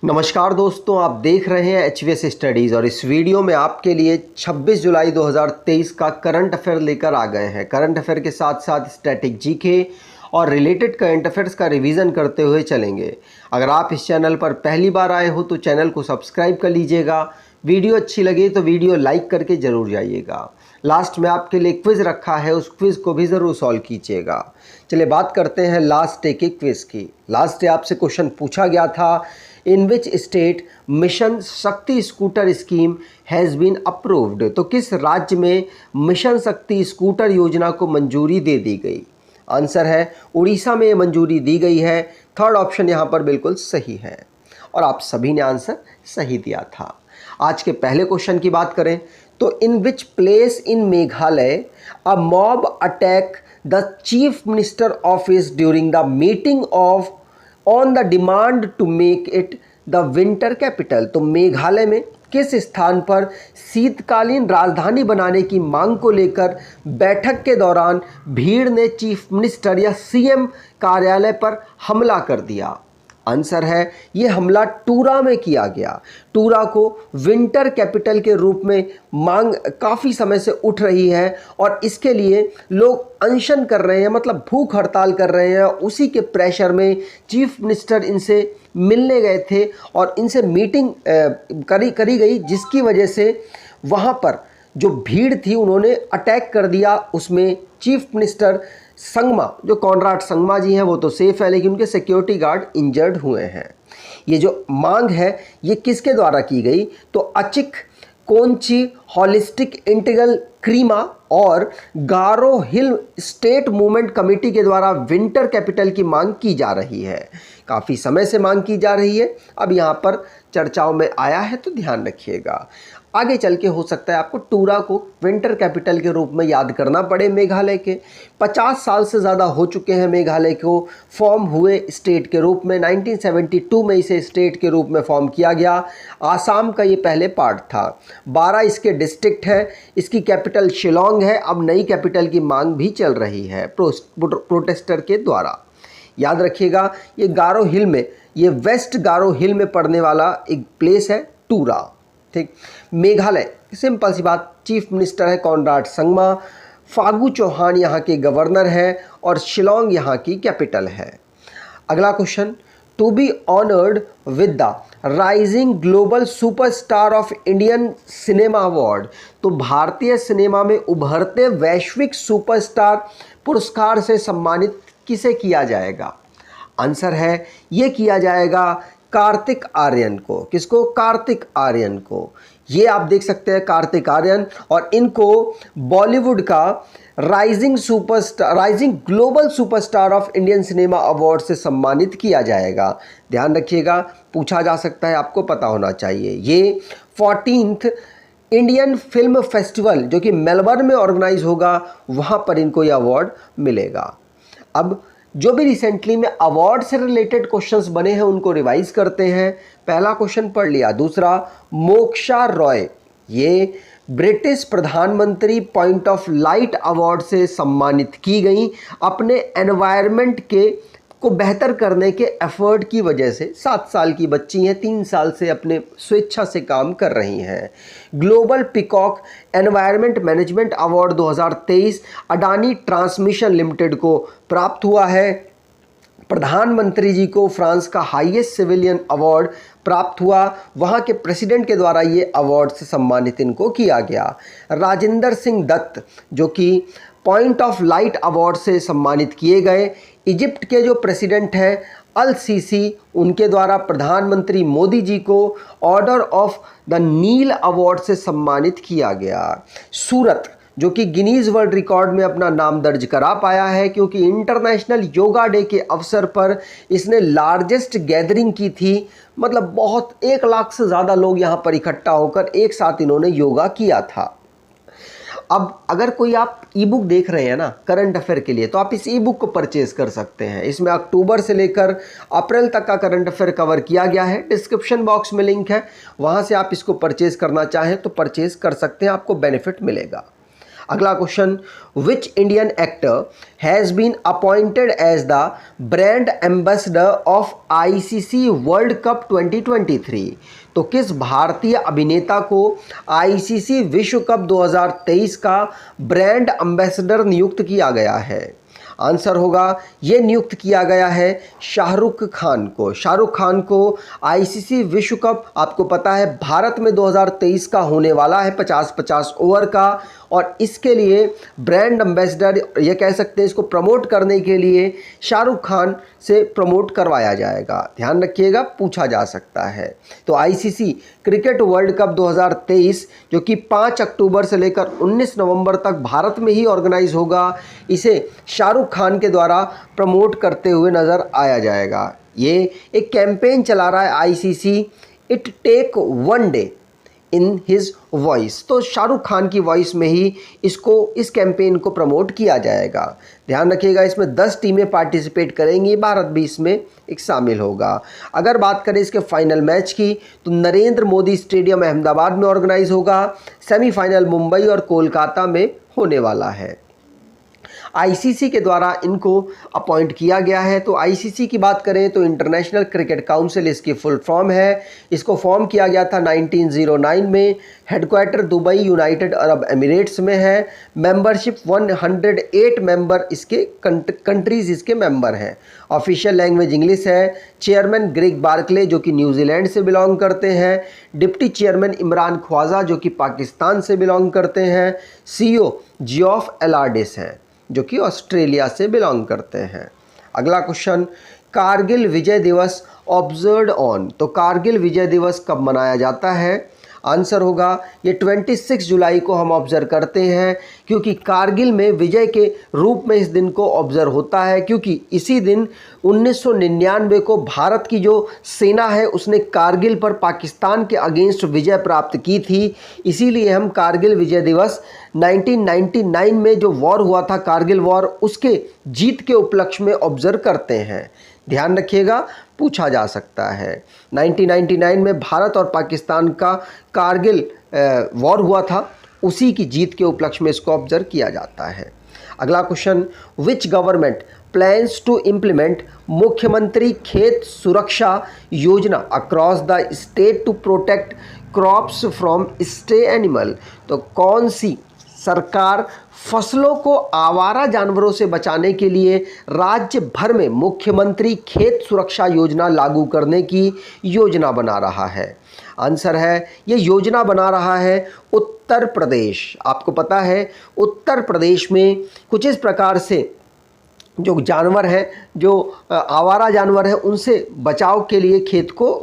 नमस्कार दोस्तों, आप देख रहे हैं एचवीएस स्टडीज़ और इस वीडियो में आपके लिए 26 जुलाई 2023 का करंट अफेयर लेकर आ गए हैं। करंट अफेयर के साथ साथ स्टैटिक जीके और रिलेटेड करंट अफेयर्स का रिवीजन करते हुए चलेंगे। अगर आप इस चैनल पर पहली बार आए हो तो चैनल को सब्सक्राइब कर लीजिएगा। वीडियो अच्छी लगे तो वीडियो लाइक करके ज़रूर जाइएगा। लास्ट में आपके लिए क्विज़ रखा है, उस क्विज़ को भी ज़रूर सॉल्व कीजिएगा। चलिए बात करते हैं लास्ट डे के क्विज़ की। लास्ट डे आपसे क्वेश्चन पूछा गया था, in which state mission Shakti scooter scheme has been approved. तो किस राज्य में मिशन शक्ति स्कूटर योजना को मंजूरी दे दी गई? आंसर है उड़ीसा में ये मंजूरी दी गई है। थर्ड ऑप्शन यहाँ पर बिल्कुल सही है और आप सभी ने आंसर सही दिया था। आज के पहले क्वेश्चन की बात करें तो in which place in Meghalaya a mob attack the chief minister office during the meeting of on the demand to make it the winter capital. तो मेघालय में किस स्थान पर शीतकालीन राजधानी बनाने की मांग को लेकर बैठक के दौरान भीड़ ने चीफ मिनिस्टर या सीएम कार्यालय पर हमला कर दिया? आंसर है ये हमला टूरा में किया गया। टूरा को विंटर कैपिटल के रूप में मांग काफ़ी समय से उठ रही है और इसके लिए लोग अनशन कर रहे हैं, मतलब भूख हड़ताल कर रहे हैं। उसी के प्रेशर में चीफ मिनिस्टर इनसे मिलने गए थे और इनसे मीटिंग करी गई, जिसकी वजह से वहाँ पर जो भीड़ थी उन्होंने अटैक कर दिया। उसमें चीफ मिनिस्टर संगमा, जो कॉनराड संगमा जी हैं, वो तो सेफ है लेकिन उनके सिक्योरिटी गार्ड इंजर्ड हुए हैं। ये जो मांग है ये किसके द्वारा की गई? तो अचिक कोंची हॉलिस्टिक इंटीग्रल क्रीमा और गारो हिल स्टेट मूवमेंट कमेटी के द्वारा विंटर कैपिटल की मांग की जा रही है। काफ़ी समय से मांग की जा रही है, अब यहाँ पर चर्चाओं में आया है तो ध्यान रखिएगा। आगे चल के हो सकता है आपको टूरा को विंटर कैपिटल के रूप में याद करना पड़े। मेघालय के 50 साल से ज़्यादा हो चुके हैं मेघालय को फॉर्म हुए स्टेट के रूप में। 1972 में इसे स्टेट के रूप में फॉर्म किया गया। आसाम का ये पहले पार्ट था। 12 इसके डिस्ट्रिक्ट है। इसकी कैपिटल शिलोंग है। अब नई कैपिटल की मांग भी चल रही है प्रोटेस्टर के द्वारा। याद रखिएगा ये गारो हिल में, ये वेस्ट गारो हिल में पड़ने वाला एक प्लेस है टूरा। ठीक, मेघालय सिंपल सी बात, चीफ मिनिस्टर है कॉनराड संगमा, फागू चौहान यहाँ के गवर्नर है और शिलोंग यहाँ की कैपिटल है। अगला question, to be honoured with the rising global superstar of Indian cinema award. तो भारतीय सिनेमा में उभरते वैश्विक सुपरस्टार पुरस्कार से सम्मानित किसे किया जाएगा? आंसर है ये किया जाएगा कार्तिक आर्यन को। किसको? कार्तिक आर्यन को। ये आप देख सकते हैं कार्तिक आर्यन, और इनको बॉलीवुड का rising global superstar of Indian cinema award से सम्मानित किया जाएगा। ध्यान रखिएगा, पूछा जा सकता है, आपको पता होना चाहिए। ये 14th इंडियन फिल्म फेस्टिवल जो कि मेलबर्न में ऑर्गेनाइज होगा, वहाँ पर इनको ये अवार्ड मिलेगा। अब जो भी रिसेंटली में अवार्ड से रिलेटेड क्वेश्चंस बने हैं उनको रिवाइज करते हैं। पहला क्वेश्चन पढ़ लिया। दूसरा, मोक्षा रॉय ये ब्रिटिश प्रधानमंत्री पॉइंट ऑफ लाइट अवार्ड से सम्मानित की गई अपने एनवायरनमेंट को बेहतर करने के एफर्ट की वजह से। 7 साल की बच्ची हैं, 3 साल से अपने स्वेच्छा से काम कर रही हैं। Global peacock environment management award 2023 Adani transmission limited को प्राप्त हुआ है। प्रधानमंत्री जी को फ्रांस का हाईएस्ट सिविलियन अवार्ड प्राप्त हुआ, वहाँ के प्रेसिडेंट के द्वारा ये अवार्ड से सम्मानित इनको किया गया। राजेंद्र सिंह दत्त जो कि पॉइंट ऑफ लाइट अवार्ड से सम्मानित किए गए। इजिप्ट के जो प्रेसिडेंट हैं अल सीसी, उनके द्वारा प्रधानमंत्री मोदी जी को order of the Nile award से सम्मानित किया गया। सूरत जो कि गिनीज वर्ल्ड रिकॉर्ड में अपना नाम दर्ज करा पाया है क्योंकि इंटरनेशनल योगा डे के अवसर पर इसने लार्जेस्ट गैदरिंग की थी। मतलब बहुत 1 लाख से ज़्यादा लोग यहाँ पर इकट्ठा होकर एक साथ इन्होंने योगा किया था। अब अगर कोई आप ई बुक देख रहे हैं ना करंट अफेयर के लिए, तो आप इस ई बुक को परचेज़ कर सकते हैं। इसमें अक्टूबर से लेकर अप्रैल तक का करंट अफेयर कवर किया गया है। डिस्क्रिप्शन बॉक्स में लिंक है, वहाँ से आप इसको परचेज़ करना चाहें तो परचेज़ कर सकते हैं, आपको बेनिफिट मिलेगा। अगला question, which Indian actor has been appointed as the brand ambassador of ICC world cup 2023? तो किस भारतीय अभिनेता को आईसीसी विश्व कप 2023 का ब्रांड एम्बेसडर नियुक्त किया गया है? आंसर होगा, ये नियुक्त किया गया है शाहरुख खान को। शाहरुख खान को आईसीसी विश्व कप, आपको पता है भारत में 2023 का होने वाला है, 50-50 ओवर का, और इसके लिए ब्रांड एम्बेसडर, ये कह सकते हैं इसको प्रमोट करने के लिए शाहरुख खान से प्रमोट करवाया जाएगा। ध्यान रखिएगा, पूछा जा सकता है। तो आईसीसी क्रिकेट वर्ल्ड कप 2023 जो कि 5 अक्टूबर से लेकर 19 नवंबर तक भारत में ही ऑर्गेनाइज होगा, इसे शाहरुख खान के द्वारा प्रमोट करते हुए नज़र आया जाएगा। ये एक कैंपेन चला रहा है ICC, it take one day in his voice. तो शाहरुख खान की वॉइस में ही इस कैंपेन को प्रमोट किया जाएगा। ध्यान रखिएगा, इसमें 10 टीमें पार्टिसिपेट करेंगी, भारत भी इसमें एक शामिल होगा। अगर बात करें इसके फाइनल मैच की, तो नरेंद्र मोदी स्टेडियम अहमदाबाद में ऑर्गेनाइज होगा। सेमीफाइनल मुंबई और कोलकाता में होने वाला है। आईसीसी के द्वारा इनको अपॉइंट किया गया है। तो आईसीसी की बात करें तो इंटरनेशनल क्रिकेट काउंसिल इसकी फुल फॉर्म है। इसको फॉर्म किया गया था 1909 में। Headquarter Dubai United Arab Emirates में है। मेंबरशिप 108 मेंबर इसके कंट्रीज़ इसके मेंबर हैं। ऑफिशियल लैंग्वेज इंग्लिश है। चेयरमैन ग्रेग बार्कले जो कि न्यूजीलैंड से बिलोंग करते हैं। डिप्टी चेयरमैन इमरान ख्वाजा जो कि पाकिस्तान से बिलोंग करते हैं। सीईओ जियोफ एलार्डिस हैं जो कि ऑस्ट्रेलिया से बिलोंग करते हैं। अगला क्वेश्चन, कारगिल विजय दिवस ऑब्जर्व्ड ऑन। तो कारगिल विजय दिवस कब मनाया जाता है? आंसर होगा, ये 26 जुलाई को हम ऑब्जर्व करते हैं, क्योंकि कारगिल में विजय के रूप में इस दिन को ऑब्जर्व होता है, क्योंकि इसी दिन 1999 को भारत की जो सेना है उसने कारगिल पर पाकिस्तान के अगेंस्ट विजय प्राप्त की थी। इसीलिए हम कारगिल विजय दिवस 1999 में जो वॉर हुआ था कारगिल वॉर, उसके जीत के उपलक्ष्य में ऑब्जर्व करते हैं। ध्यान रखिएगा, पूछा जा सकता है। 1999 में भारत और पाकिस्तान का कारगिल वॉर हुआ था, उसी की जीत के उपलक्ष्य में इसको ऑब्जर्व किया जाता है। अगला question, which government plans to implement Mukhyamantri Khet Suraksha Yojana across the state to protect crops from stay animal. तो कौन सी सरकार फसलों को आवारा जानवरों से बचाने के लिए राज्य भर में मुख्यमंत्री खेत सुरक्षा योजना लागू करने की योजना बना रहा है? आंसर है, ये योजना बना रहा है उत्तर प्रदेश। आपको पता है उत्तर प्रदेश में कुछ इस प्रकार से जो जानवर हैं, जो आवारा जानवर हैं, उनसे बचाव के लिए खेत को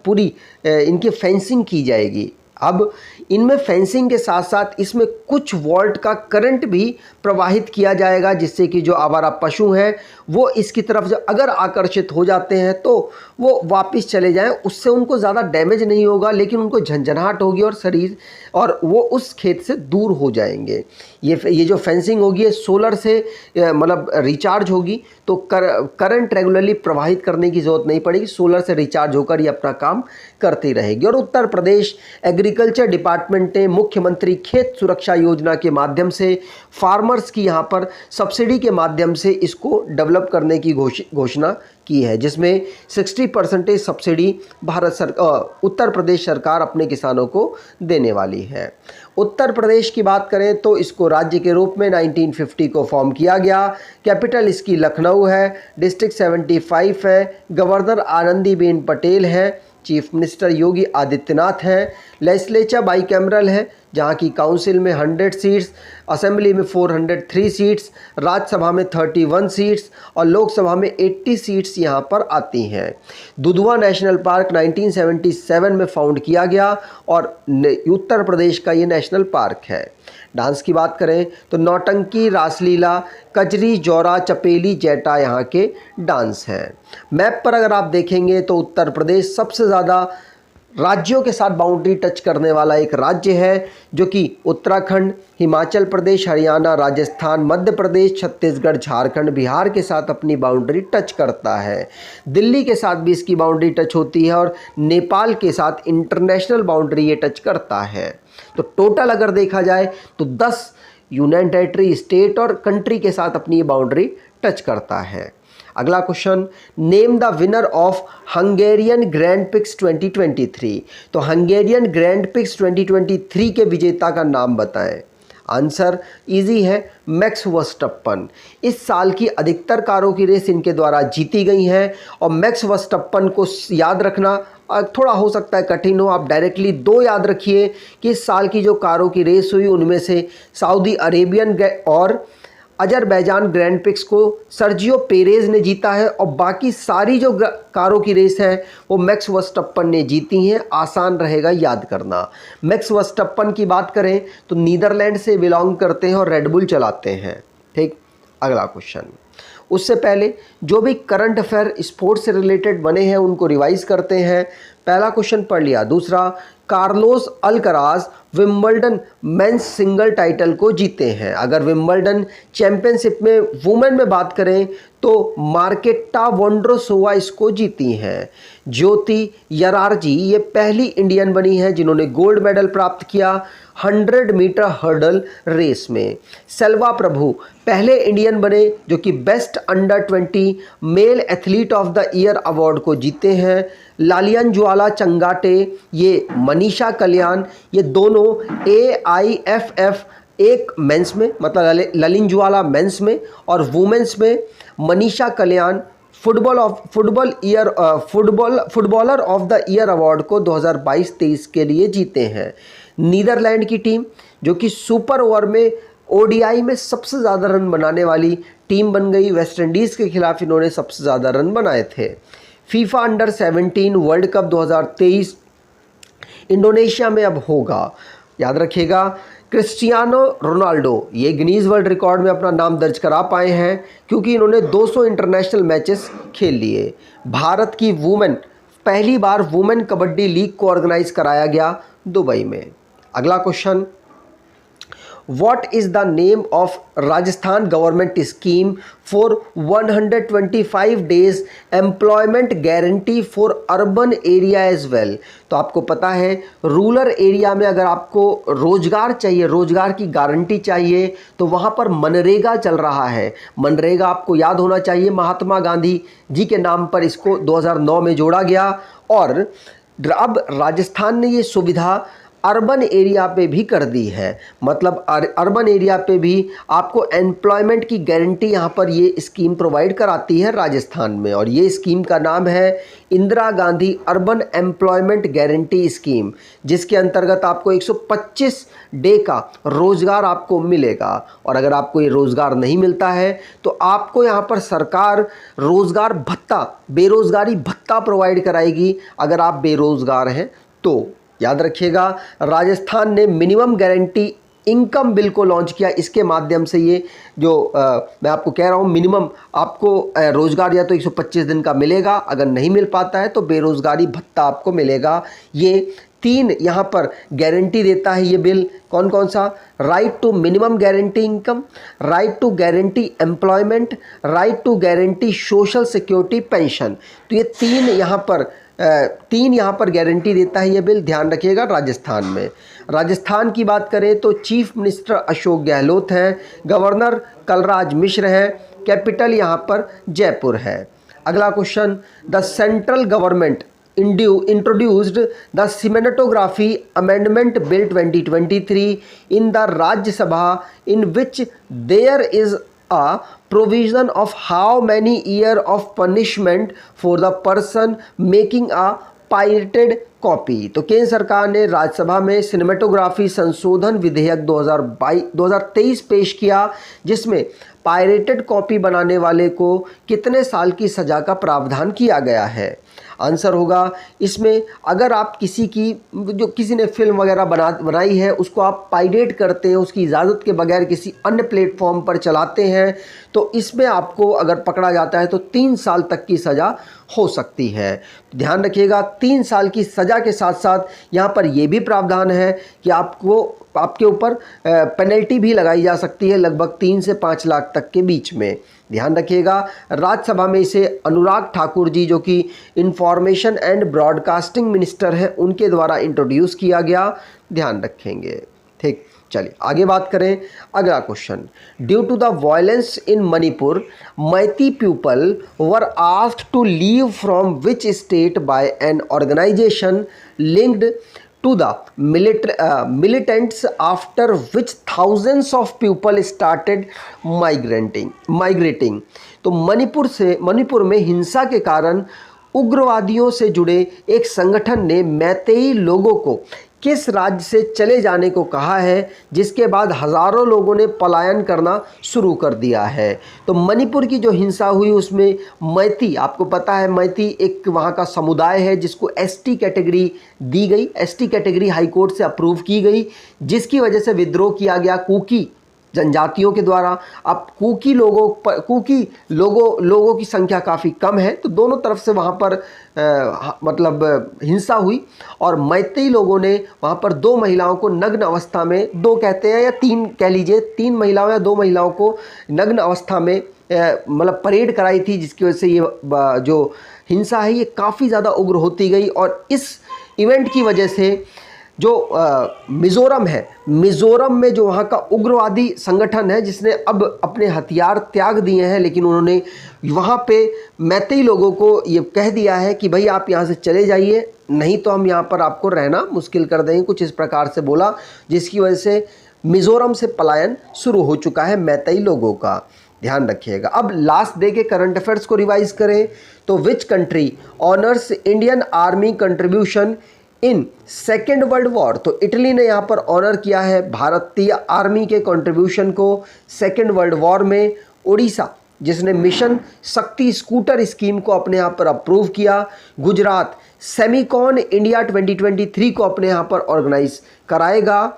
पूरी इनकी फेंसिंग की जाएगी। अब इनमें फेंसिंग के साथ साथ इसमें कुछ वोल्ट का करंट भी प्रवाहित किया जाएगा, जिससे कि जो आवारा पशु हैं वो इसकी तरफ अगर आकर्षित हो जाते हैं तो वो वापस चले जाएं। उससे उनको ज़्यादा डैमेज नहीं होगा, लेकिन उनको झंझनाहट होगी और शरीर और वो उस खेत से दूर हो जाएंगे। ये जो फेंसिंग होगी ये सोलर से मतलब रिचार्ज होगी, तो करंट रेगुलरली प्रवाहित करने की ज़रूरत नहीं पड़ेगी। सोलर से रिचार्ज होकर ये अपना काम करती रहेगी। और उत्तर प्रदेश एग्रीकल्चर डिपार्टमेंट ने मुख्यमंत्री खेत सुरक्षा योजना के माध्यम से फार्मर्स की यहाँ पर सब्सिडी के माध्यम से इसको डेवलप करने की घोषणा की है, जिसमें 60% सब्सिडी उत्तर प्रदेश सरकार अपने किसानों को देने वाली है। उत्तर प्रदेश की बात करें तो इसको राज्य के रूप में 1950 को फॉर्म किया गया। कैपिटल इसकी लखनऊ है। डिस्ट्रिक्ट 75 है। गवर्नर आनंदीबेन पटेल है। चीफ मिनिस्टर योगी आदित्यनाथ हैं। लेजिस्लेचर बाईकैमरल है, जहाँ की काउंसिल में 100 सीट्स, असेंबली में 403 सीट्स, राज्यसभा में 31 सीट्स और लोकसभा में 80 सीट्स यहाँ पर आती हैं। दुधवा नेशनल पार्क 1977 में फाउंड किया गया और उत्तर प्रदेश का ये नेशनल पार्क है। डांस की बात करें तो नौटंकी, रासलीला, कजरी, जौरा, चपेली, जैटा यहाँ के डांस हैं। मैप पर अगर आप देखेंगे तो उत्तर प्रदेश सबसे ज़्यादा राज्यों के साथ बाउंड्री टच करने वाला एक राज्य है, जो कि उत्तराखंड, हिमाचल प्रदेश, हरियाणा, राजस्थान, मध्य प्रदेश, छत्तीसगढ़, झारखंड, बिहार के साथ अपनी बाउंड्री टच करता है। दिल्ली के साथ भी इसकी बाउंड्री टच होती है और नेपाल के साथ इंटरनेशनल बाउंड्री ये टच करता है। तो टोटल अगर देखा जाए तो 10 यूनियन टेरिटरी, स्टेट और कंट्री के साथ अपनी ये बाउंड्री टच करता है। अगला question, name the winner of Hungarian grand pics 2023। तो हंगेरियन ग्रैंड पिक्स 2023 के विजेता का नाम बताएं। आंसर इजी है, मैक्स वर्स्टप्पन। इस साल की अधिकतर कारों की रेस इनके द्वारा जीती गई हैं और मैक्स वर्स्टप्पन को याद रखना थोड़ा हो सकता है कठिन हो। आप डायरेक्टली दो याद रखिए कि इस साल की जो कारों की रेस हुई उनमें से सऊदी अरेबियन और अजरबैजान ग्रैंड पिक्स को सर्जियो पेरेज ने जीता है और बाकी सारी जो कारों की रेस है वो मैक्स वर्स्टप्पन ने जीती हैं। आसान रहेगा याद करना। मैक्स वर्स्टप्पन की बात करें तो नीदरलैंड से बिलोंग करते हैं और रेडबुल चलाते हैं। ठीक, अगला क्वेश्चन। उससे पहले जो भी करंट अफेयर स्पोर्ट्स से रिलेटेड बने हैं उनको रिवाइज करते हैं। पहला क्वेश्चन पढ़ लिया। दूसरा, Carlos Alcaraz Wimbledon men's single title को जीते हैं। अगर विंबलडन चैंपियनशिप में वुमेन में बात करें तो मार्केटा वोंड्रोसोवा इसको जीती हैं। ज्योति यरारजी ये पहली इंडियन बनी है जिन्होंने गोल्ड मेडल प्राप्त किया 100 मीटर हर्डल रेस में। सेल्वा प्रभु पहले इंडियन बने जो कि best under 20 male athlete of the year award को जीते हैं। लालियन ज्वाला चंगाटे, ये मनीषा कल्याण, ये दोनों AIFF एक मेंस में मतलब ललिन ज्वाला मेंस में और वुमेन्स में Manisha Kalyan footballer of the year award को 2022-23 के लिए जीते हैं। नीदरलैंड की टीम जो कि सुपर ओवर में ODI में सबसे ज़्यादा रन बनाने वाली टीम बन गई। वेस्ट इंडीज़ के खिलाफ इन्होंने सबसे ज़्यादा रन बनाए थे। FIFA under 17 world cup 2023 Indonesia में अब होगा। याद रखिएगा, क्रिस्टियानो रोनाल्डो ये गिनीज वर्ल्ड रिकॉर्ड में अपना नाम दर्ज करा पाए हैं क्योंकि इन्होंने 200 इंटरनेशनल मैचेस खेल लिए। भारत की पहली बार वुमेन कबड्डी लीग को ऑर्गेनाइज कराया गया दुबई में। अगला question, What is the name of Rajasthan government scheme for 125 days employment guarantee for urban area as well? तो आपको पता है रूरल एरिया में अगर आपको रोजगार चाहिए, रोजगार की गारंटी चाहिए तो वहाँ पर मनरेगा चल रहा है। मनरेगा आपको याद होना चाहिए, महात्मा गांधी जी के नाम पर इसको 2009 में जोड़ा गया और अब राजस्थान ने ये सुविधा अर्बन एरिया पे भी कर दी है। मतलब अर्बन एरिया पे भी आपको एम्प्लॉयमेंट की गारंटी यहाँ पर ये स्कीम प्रोवाइड कराती है राजस्थान में और ये स्कीम का नाम है Indira Gandhi urban employment guarantee scheme, जिसके अंतर्गत आपको 125 डे का रोज़गार आपको मिलेगा। और अगर आपको ये रोज़गार नहीं मिलता है तो आपको यहाँ पर सरकार रोज़गार भत्ता, बेरोज़गारी भत्ता प्रोवाइड कराएगी अगर आप बेरोज़गार हैं तो। याद रखिएगा, राजस्थान ने मिनिमम गारंटी इनकम बिल को लॉन्च किया। इसके माध्यम से ये जो मैं आपको कह रहा हूँ मिनिमम आपको रोज़गार या तो 125 दिन का मिलेगा, अगर नहीं मिल पाता है तो बेरोज़गारी भत्ता आपको मिलेगा। ये 3 यहाँ पर गारंटी देता है ये बिल। कौन कौन सा? Right to minimum guarantee income, right to guarantee employment, right to guarantee social security pension. तो ये 3 यहाँ पर गारंटी देता है ये बिल। ध्यान रखिएगा। राजस्थान में, राजस्थान की बात करें तो चीफ मिनिस्टर अशोक गहलोत हैं, गवर्नर कलराज मिश्र हैं, कैपिटल यहाँ पर जयपुर है। अगला question, the central government introduced the cinematography amendment bill 2023 in the Rajya Sabha, in which there is a provision of how many years of punishment for the person making a pirated copy. तो केंद्र सरकार ने राज्यसभा में cinematography संशोधन विधेयक 2023 पेश किया, जिसमें पायरेटेड कॉपी बनाने वाले को कितने साल की सज़ा का प्रावधान किया गया है। आंसर होगा इसमें, अगर आप किसी ने फिल्म वगैरह बनाई है उसको आप पायरेट करते हैं, उसकी इजाज़त के बगैर किसी अन्य प्लेटफॉर्म पर चलाते हैं, तो इसमें आपको अगर पकड़ा जाता है तो 3 साल तक की सज़ा हो सकती है। ध्यान रखिएगा, 3 साल की सज़ा के साथ साथ यहाँ पर यह भी प्रावधान है कि आपके ऊपर पेनल्टी भी लगाई जा सकती है, लगभग 3 से 5 लाख तक के बीच में। ध्यान रखिएगा, राज्यसभा में इसे अनुराग ठाकुर जी जो कि इंफॉर्मेशन एंड ब्रॉडकास्टिंग मिनिस्टर हैं, उनके द्वारा इंट्रोड्यूस किया गया। ध्यान रखेंगे। ठीक, चलिए आगे बात करें। अगला question, due to the violence in Manipur Meitei people were asked to leave from which state by an organisation linked to the militants after which thousands of people started migrating। तो मणिपुर में हिंसा के कारण उग्रवादियों से जुड़े एक संगठन ने मैतेई लोगों को किस राज्य से चले जाने को कहा है, जिसके बाद हज़ारों लोगों ने पलायन करना शुरू कर दिया है। तो मणिपुर की जो हिंसा हुई उसमें मैती, आपको पता है मैती एक वहाँ का समुदाय है जिसको एसटी कैटेगरी दी गई, एसटी कैटेगरी हाई कोर्ट से अप्रूव की गई, जिसकी वजह से विद्रोह किया गया कुकी जनजातियों के द्वारा। अब कुकी लोगों की संख्या काफ़ी कम है, तो दोनों तरफ से वहाँ पर मतलब हिंसा हुई और मैतेई लोगों ने वहाँ पर 2 महिलाओं को नग्न अवस्था में, 2 कहते हैं या 3 कह लीजिए, 3 महिलाओं या 2 महिलाओं को नग्न अवस्था में मतलब परेड कराई थी, जिसकी वजह से ये जो हिंसा है ये काफ़ी ज़्यादा उग्र होती गई। और इस इवेंट की वजह से जो मिज़ोरम है, मिज़ोरम में जो वहाँ का उग्रवादी संगठन है जिसने अब अपने हथियार त्याग दिए हैं, लेकिन उन्होंने वहाँ पे मैतेई लोगों को ये कह दिया है कि भाई आप यहाँ से चले जाइए, नहीं तो हम यहाँ पर आपको रहना मुश्किल कर देंगे, कुछ इस प्रकार से बोला, जिसकी वजह से मिज़ोरम से पलायन शुरू हो चुका है मैतेई लोगों का। ध्यान रखिएगा। अब लास्ट डे के करंट अफेयर्स को रिवाइज करें तो which country honours Indian army contribution in second world war. तो इटली ने यहाँ पर ऑनर किया है भारतीय आर्मी के कंट्रीब्यूशन को सेकेंड वर्ल्ड वॉर में। उड़ीसा जिसने मिशन शक्ति स्कूटर स्कीम को अपने यहाँ पर अप्रूव किया। गुजरात सेमिकॉन इंडिया 2023 को अपने यहाँ पर ऑर्गेनाइज कराएगा।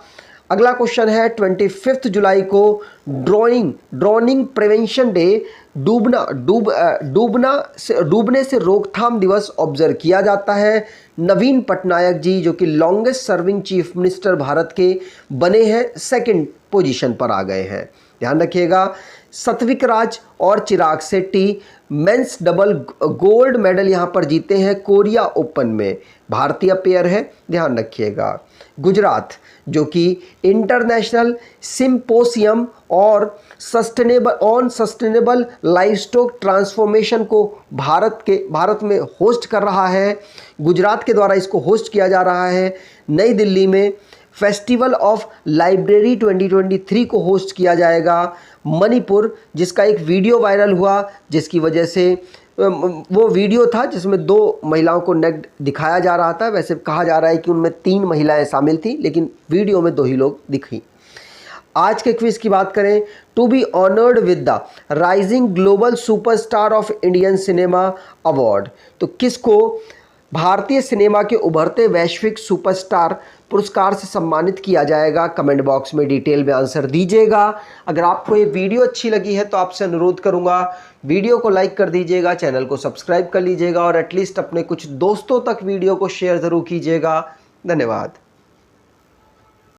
अगला क्वेश्चन है 25 जुलाई को ड्रोनिंग प्रिवेंशन डे डूबने से रोकथाम दिवस ऑब्जर्व किया जाता है। नवीन पटनायक जी जो कि longest serving chief minister Bharat के बने हैं, 2nd पोजीशन पर आ गए हैं। ध्यान रखिएगा। सत्विक राज और Chirag Shetty men's double gold medal यहाँ पर जीते हैं कोरिया ओपन में, भारतीय पेयर है, ध्यान रखिएगा। गुजरात जो कि इंटरनेशनल सिंपोसियम और सस्टेनेबल लाइवस्टॉक ट्रांसफॉर्मेशन को भारत में होस्ट कर रहा है। गुजरात के द्वारा इसको होस्ट किया जा रहा है। नई दिल्ली में फेस्टिवल ऑफ लाइब्रेरी 2023 को होस्ट किया जाएगा। मणिपुर जिसका एक वीडियो वायरल हुआ, जिसकी वजह से वो वीडियो था जिसमें 2 महिलाओं को नेक्ड दिखाया जा रहा था। वैसे कहा जा रहा है कि उनमें 3 महिलाएं शामिल थीं, लेकिन वीडियो में 2 ही लोग दिखी। आज के क्विज की बात करें, to be honoured with the rising global superstar of Indian cinema award. तो किसको भारतीय सिनेमा के उभरते वैश्विक सुपरस्टार पुरस्कार से सम्मानित किया जाएगा? कमेंट बॉक्स में डिटेल में आंसर दीजिएगा। अगर आपको ये वीडियो अच्छी लगी है तो आपसे अनुरोध करूंगा वीडियो को लाइक कर दीजिएगा, चैनल को सब्सक्राइब कर लीजिएगा और एटलीस्ट अपने कुछ दोस्तों तक वीडियो को शेयर ज़रूर कीजिएगा। धन्यवाद।